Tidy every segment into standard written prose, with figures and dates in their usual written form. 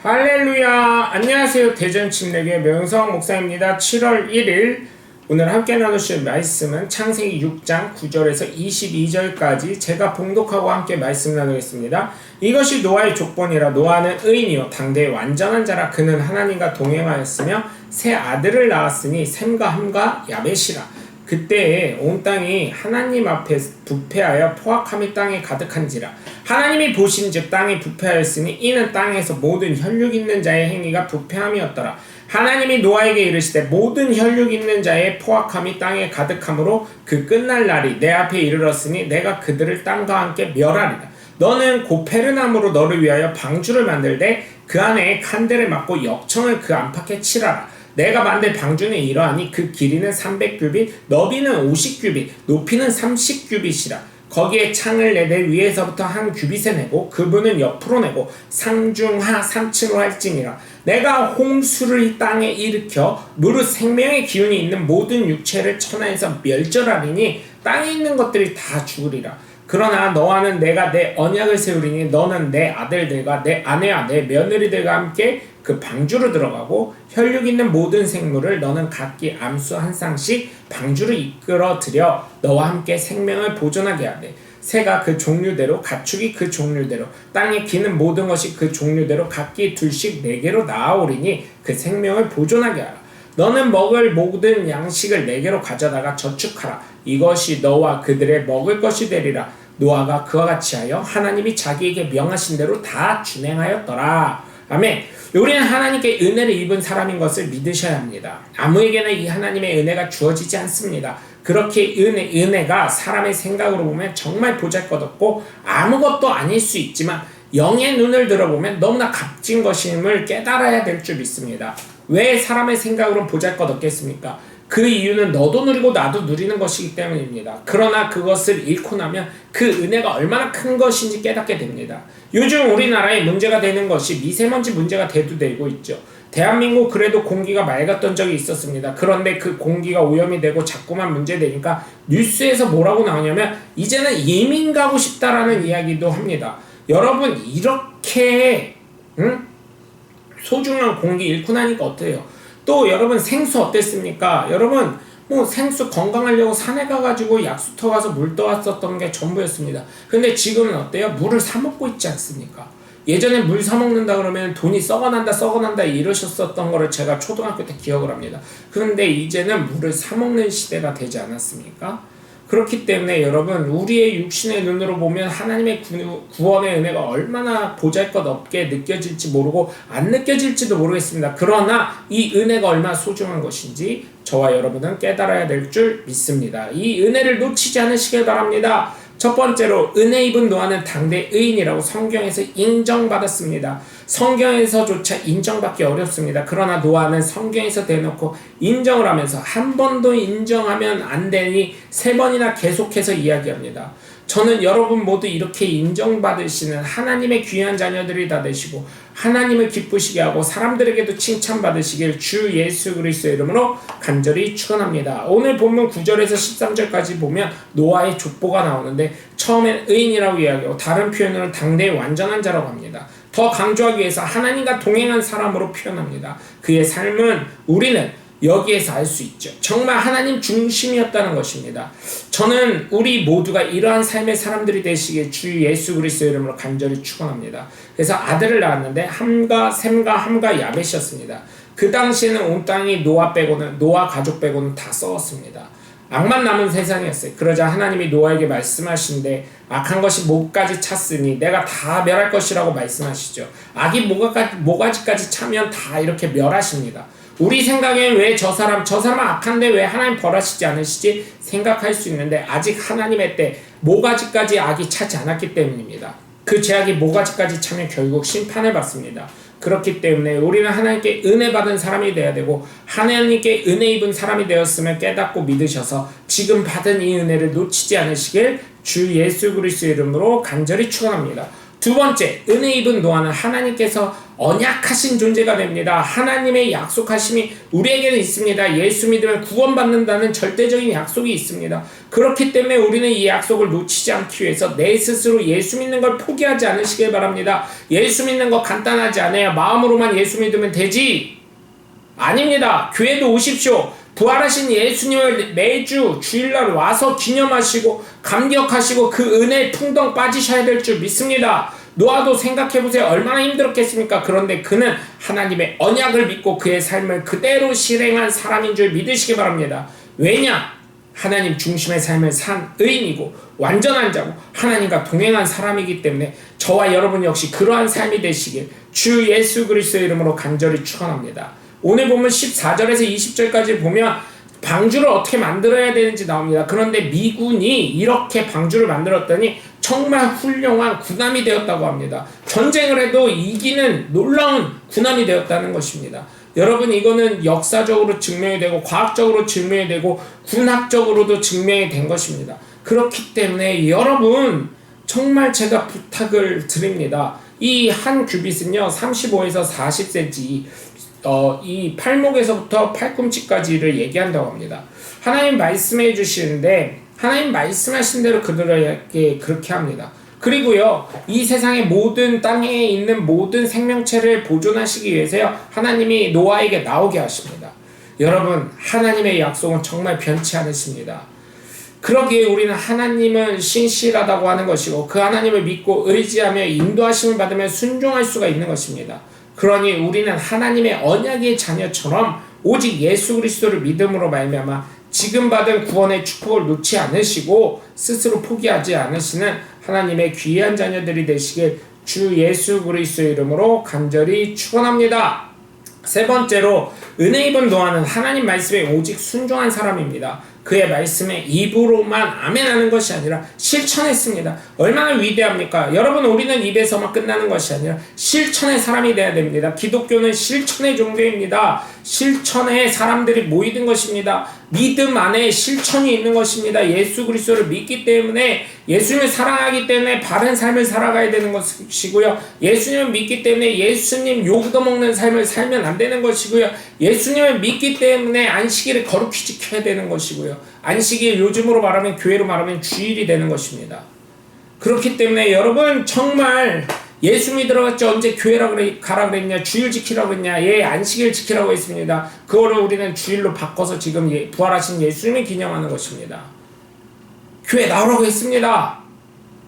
할렐루야! 안녕하세요. 대전침례교회 명성 목사입니다. 7월 1일 오늘 함께 나누실 말씀은 창세기 6장 9절에서 22절까지 제가 봉독하고 함께 말씀 나누겠습니다. 이것이 노아의 족본이라. 노아는 의인이요 당대의 완전한 자라. 그는 하나님과 동행하였으며 세 아들을 낳았으니 셈과 함과 야벳이라. 그때에 온 땅이 하나님 앞에 부패하여 포악함이 땅에 가득한지라. 하나님이 보신즉 땅이 부패하였으니 이는 땅에서 모든 혈육 있는 자의 행위가 부패함이었더라. 하나님이 노아에게 이르시되 모든 혈육 있는 자의 포악함이 땅에 가득함으로 그 끝날 날이 내 앞에 이르렀으니 내가 그들을 땅과 함께 멸하리라. 너는 고페르나무로 너를 위하여 방주를 만들되 그 안에 칸대를 막고 역청을 그 안팎에 칠하라. 내가 만들 방주는 이러하니 그 길이는 300규빗, 너비는 50규빗, 높이는 30규빗이라. 거기에 창을 내되 위에서부터 한 규빗에 내고 그분은 옆으로 내고 상중하 3층으로 할지니라. 내가 홍수를 이 땅에 일으켜 무릇 생명의 기운이 있는 모든 육체를 천하에서 멸절하리니 땅에 있는 것들이 다 죽으리라. 그러나 너와는 내가 내 언약을 세우리니 너는 내 아들들과 내 아내와 내 며느리들과 함께 그 방주로 들어가고 혈육 있는 모든 생물을 너는 각기 암수 한 쌍씩 방주로 이끌어들여 너와 함께 생명을 보존하게 하되 새가 그 종류대로 가축이 그 종류대로 땅에 기는 모든 것이 그 종류대로 각기 둘씩 4개로 나아오리니 그 생명을 보존하게 하라. 너는 먹을 모든 양식을 4개로 가져다가 저축하라. 이것이 너와 그들의 먹을 것이 되리라. 노아가 그와 같이 하여 하나님이 자기에게 명하신 대로 다 준행하였더라. 아멘. 우리는 하나님께 은혜를 입은 사람인 것을 믿으셔야 합니다. 아무에게나 이 하나님의 은혜가 주어지지 않습니다. 그렇게 은혜가 사람의 생각으로 보면 정말 보잘것없고 아무것도 아닐 수 있지만 영의 눈을 들어보면 너무나 값진 것임을 깨달아야 될 줄 믿습니다. 왜 사람의 생각으로는 보잘것없겠습니까? 그 이유는 너도 누리고 나도 누리는 것이기 때문입니다. 그러나 그것을 잃고 나면 그 은혜가 얼마나 큰 것인지 깨닫게 됩니다. 요즘 우리나라에 문제가 되는 것이 미세먼지 문제가 대두되고 있죠. 대한민국 그래도 공기가 맑았던 적이 있었습니다. 그런데 그 공기가 오염이 되고 자꾸만 문제되니까 뉴스에서 뭐라고 나오냐면 이제는 이민 가고 싶다라는 이야기도 합니다. 여러분 이렇게 소중한 공기 잃고 나니까 어때요? 또 여러분 생수 어땠습니까? 여러분 생수 건강하려고 산에 가가지고 약수터 가서 물 떠왔었던 게 전부였습니다. 근데 지금은 어때요? 물을 사 먹고 있지 않습니까? 예전에 물 사 먹는다 그러면 돈이 썩어난다 이러셨었던 거를 제가 초등학교 때 기억을 합니다. 그런데 이제는 물을 사 먹는 시대가 되지 않았습니까? 그렇기 때문에 여러분 우리의 육신의 눈으로 보면 하나님의 구원의 은혜가 얼마나 보잘것없게 느껴질지 모르고 안 느껴질지도 모르겠습니다. 그러나 이 은혜가 얼마나 소중한 것인지 저와 여러분은 깨달아야 될 줄 믿습니다. 이 은혜를 놓치지 않으시길 바랍니다. 첫 번째로 은혜 입은 노아는 당대 의인이라고 성경에서 인정받았습니다. 성경에서조차 인정받기 어렵습니다. 그러나 노아는 성경에서 대놓고 인정을 하면서 한 번도 인정하면 안 되니 3번이나 계속해서 이야기합니다. 저는 여러분 모두 이렇게 인정받으시는 하나님의 귀한 자녀들이 다 되시고 하나님을 기쁘시게 하고 사람들에게도 칭찬받으시길 주 예수 그리스도의 이름으로 간절히 축원합니다. 오늘 본문 9절에서 13절까지 보면 노아의 족보가 나오는데 처음엔 의인이라고 이야기하고 다른 표현으로는 당대의 완전한 자라고 합니다. 더 강조하기 위해서 하나님과 동행한 사람으로 표현합니다. 그의 삶은 우리는 여기에서 알 수 있죠. 정말 하나님 중심이었다는 것입니다. 저는 우리 모두가 이러한 삶의 사람들이 되시길 주 예수 그리스도의 이름으로 간절히 축원합니다. 그래서 아들을 낳았는데 셈과 함과 야벳이었습니다. 그 당시에는 온 땅이 노아 가족 빼고는 다 썩었습니다. 악만 남은 세상이었어요. 그러자 하나님이 노아에게 말씀하신데 악한 것이 목까지 찼으니 내가 다 멸할 것이라고 말씀하시죠. 악이 모가지까지 차면 다 이렇게 멸하십니다. 우리 생각엔 왜 저 사람은 악한데 왜 하나님 벌하시지 않으시지 생각할 수 있는데 아직 하나님의 때 모가지까지 악이 차지 않았기 때문입니다. 그 죄악이 모가지까지 차면 결국 심판을 받습니다. 그렇기 때문에 우리는 하나님께 은혜 받은 사람이 되어야 되고 하나님께 은혜 입은 사람이 되었음을 깨닫고 믿으셔서 지금 받은 이 은혜를 놓치지 않으시길 주 예수 그리스도의 이름으로 간절히 축원합니다. 두 번째, 은혜 입은 노아는 하나님께서 언약하신 존재가 됩니다. 하나님의 약속하심이 우리에게는 있습니다. 예수 믿으면 구원받는다는 절대적인 약속이 있습니다. 그렇기 때문에 우리는 이 약속을 놓치지 않기 위해서 내 스스로 예수 믿는 걸 포기하지 않으시길 바랍니다. 예수 믿는 거 간단하지 않아요. 마음으로만 예수 믿으면 되지. 아닙니다. 교회도 오십시오. 부활하신 예수님을 매주 주일날 와서 기념하시고 감격하시고 그 은혜에 풍덩 빠지셔야 될 줄 믿습니다. 노아도 생각해보세요. 얼마나 힘들었겠습니까? 그런데 그는 하나님의 언약을 믿고 그의 삶을 그대로 실행한 사람인 줄 믿으시기 바랍니다. 왜냐? 하나님 중심의 삶을 산 의인이고 완전한 자고 하나님과 동행한 사람이기 때문에 저와 여러분 역시 그러한 삶이 되시길 주 예수 그리스도의 이름으로 간절히 축원합니다. 오늘 보면 14절에서 20절까지 보면 방주를 어떻게 만들어야 되는지 나옵니다. 그런데 미군이 이렇게 방주를 만들었더니 정말 훌륭한 군함이 되었다고 합니다. 전쟁을 해도 이기는 놀라운 군함이 되었다는 것입니다. 여러분, 이거는 역사적으로 증명이 되고 과학적으로 증명이 되고 군학적으로도 증명이 된 것입니다. 그렇기 때문에 여러분 정말 제가 부탁을 드립니다. 이 한 규빗은요 35에서 40cm, 이 팔목에서부터 팔꿈치까지를 얘기한다고 합니다. 하나님 말씀해 주시는데 하나님 말씀하신 대로 그들에게 그렇게 합니다. 그리고요, 이 세상의 모든 땅에 있는 모든 생명체를 보존하시기 위해서요, 하나님이 노아에게 나오게 하십니다. 여러분, 하나님의 약속은 정말 변치 않으십니다. 그러기에 우리는 하나님은 신실하다고 하는 것이고 그 하나님을 믿고 의지하며 인도하심을 받으며 순종할 수가 있는 것입니다. 그러니 우리는 하나님의 언약의 자녀처럼 오직 예수 그리스도를 믿음으로 말미암아 지금 받은 구원의 축복을 놓지 않으시고 스스로 포기하지 않으시는 하나님의 귀한 자녀들이 되시길 주 예수 그리스도의 이름으로 간절히 축원합니다. 세 번째로, 은혜 입은 노아는 하나님 말씀에 오직 순종한 사람입니다. 그의 말씀에 입으로만 아멘하는 것이 아니라 실천했습니다. 얼마나 위대합니까? 여러분, 우리는 입에서만 끝나는 것이 아니라 실천의 사람이 되어야 됩니다. 기독교는 실천의 종교입니다. 실천에 사람들이 모이는 것입니다. 믿음 안에 실천이 있는 것입니다. 예수 그리스도를 믿기 때문에, 예수님을 사랑하기 때문에 바른 삶을 살아가야 되는 것이고요. 예수님을 믿기 때문에 예수님 욕도 먹는 삶을 살면 안 되는 것이고요. 예수님을 믿기 때문에 안식일을 거룩히 지켜야 되는 것이고요. 안식일, 요즘으로 말하면 교회로 말하면 주일이 되는 것입니다. 그렇기 때문에 여러분 정말 예수 믿으러갔지 언제 교회라 가라 그랬냐, 주일 지키라고 했냐, 안식일 지키라고 했습니다. 그거를 우리는 주일로 바꿔서 지금 부활하신 예수님을 기념하는 것입니다. 교회 나오라고 했습니다.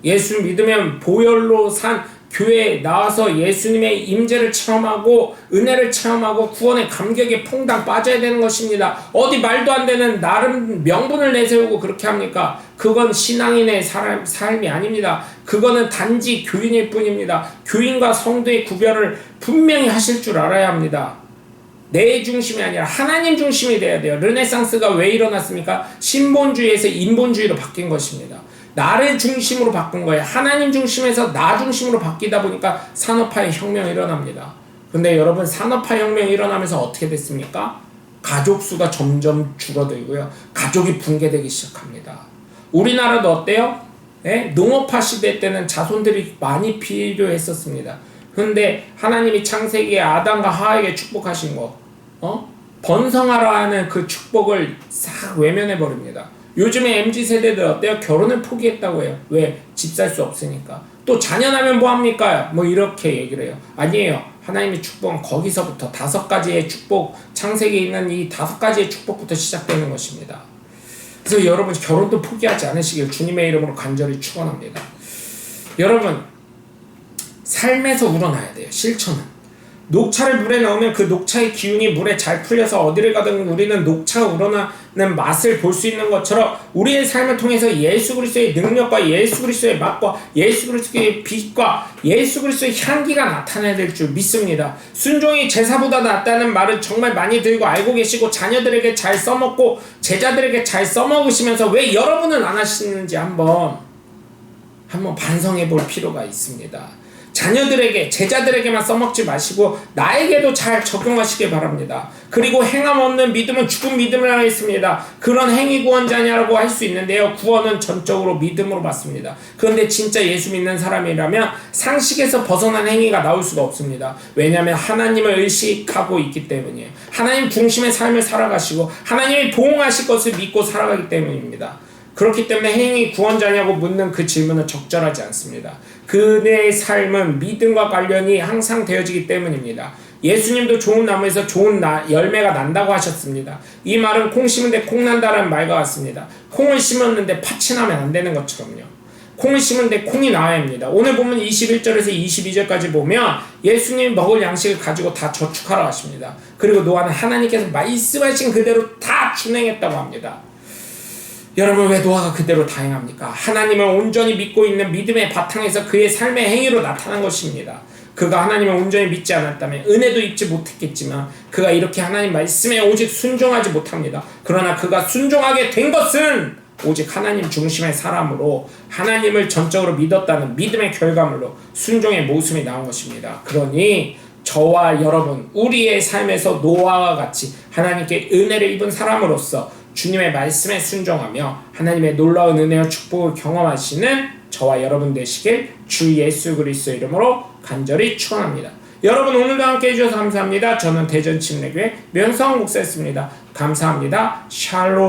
예수를 믿으면 보혈로 산 교회에 나와서 예수님의 임재를 체험하고 은혜를 체험하고 구원의 감격에 퐁당 빠져야 되는 것입니다. 어디 말도 안 되는 나름 명분을 내세우고 그렇게 합니까? 그건 신앙인의 삶이 아닙니다. 그거는 단지 교인일 뿐입니다. 교인과 성도의 구별을 분명히 하실 줄 알아야 합니다. 내 중심이 아니라 하나님 중심이 돼야 돼요. 르네상스가 왜 일어났습니까? 신본주의에서 인본주의로 바뀐 것입니다. 나를 중심으로 바꾼 거예요. 하나님 중심에서 나 중심으로 바뀌다 보니까 산업화의 혁명이 일어납니다. 근데 여러분, 산업화 혁명이 일어나면서 어떻게 됐습니까? 가족 수가 점점 줄어들고요. 가족이 붕괴되기 시작합니다. 우리나라도 어때요? 농업화 시대 때는 자손들이 많이 필요했었습니다. 근데 하나님이 창세기에 아담과 하와에게 축복하신 거, 번성하라 하는 그 축복을 싹 외면해 버립니다. 요즘에 MZ세대들 어때요? 결혼을 포기했다고 해요. 왜? 집 살 수 없으니까. 또 자녀나면 뭐합니까? 뭐 이렇게 얘기를 해요. 아니에요. 하나님의 축복은 거기서부터 5가지의 축복, 창세기에 있는 이 5가지의 축복부터 시작되는 것입니다. 그래서 여러분 결혼도 포기하지 않으시길 주님의 이름으로 간절히 축원합니다. 여러분, 삶에서 우러나야 돼요. 실천은. 녹차를 물에 넣으면 그 녹차의 기운이 물에 잘 풀려서 어디를 가든 우리는 녹차가 우러나는 맛을 볼 수 있는 것처럼 우리의 삶을 통해서 예수 그리스도의 능력과 예수 그리스도의 맛과 예수 그리스도의 빛과 예수 그리스도의 향기가 나타나야 될 줄 믿습니다. 순종이 제사보다 낫다는 말을 정말 많이 들고 알고 계시고 자녀들에게 잘 써먹고 제자들에게 잘 써먹으시면서 왜 여러분은 안 하시는지 한번 반성해 볼 필요가 있습니다. 자녀들에게, 제자들에게만 써먹지 마시고 나에게도 잘 적용하시길 바랍니다. 그리고 행함 없는 믿음은 죽은 믿음이라고 했습니다. 그런 행위 구원자냐라고 할 수 있는데요. 구원은 전적으로 믿음으로 받습니다. 그런데 진짜 예수 믿는 사람이라면 상식에서 벗어난 행위가 나올 수가 없습니다. 왜냐하면 하나님을 의식하고 있기 때문이에요. 하나님 중심의 삶을 살아가시고 하나님이 보응하실 것을 믿고 살아가기 때문입니다. 그렇기 때문에 행위 구원자냐고 묻는 그 질문은 적절하지 않습니다. 그의 삶은 믿음과 관련이 항상 되어지기 때문입니다. 예수님도 좋은 나무에서 좋은 열매가 난다고 하셨습니다. 이 말은 콩 심은데 콩 난다라는 말과 같습니다. 콩을 심었는데 팥이 나면 안 되는 것처럼요. 콩을 심은데 콩이 나와야 합니다. 오늘 보면 21절에서 22절까지 보면 예수님이 먹을 양식을 가지고 다 저축하러 가십니다. 그리고 노아는 하나님께서 말씀하신 그대로 다 준행했다고 합니다. 여러분, 왜 노아가 그대로 다 행합니까? 하나님을 온전히 믿고 있는 믿음의 바탕에서 그의 삶의 행위로 나타난 것입니다. 그가 하나님을 온전히 믿지 않았다면 은혜도 입지 못했겠지만 그가 이렇게 하나님 말씀에 오직 순종하지 못합니다. 그러나 그가 순종하게 된 것은 오직 하나님 중심의 사람으로 하나님을 전적으로 믿었다는 믿음의 결과물로 순종의 모습이 나온 것입니다. 그러니 저와 여러분, 우리의 삶에서 노아와 같이 하나님께 은혜를 입은 사람으로서 주님의 말씀에 순종하며 하나님의 놀라운 은혜와 축복을 경험하시는 저와 여러분 되시길 주 예수 그리스도의 이름으로 간절히 축원합니다. 여러분, 오늘도 함께 해주셔서 감사합니다. 저는 대전침례교회 명성 목사였습니다. 감사합니다. 샬롬.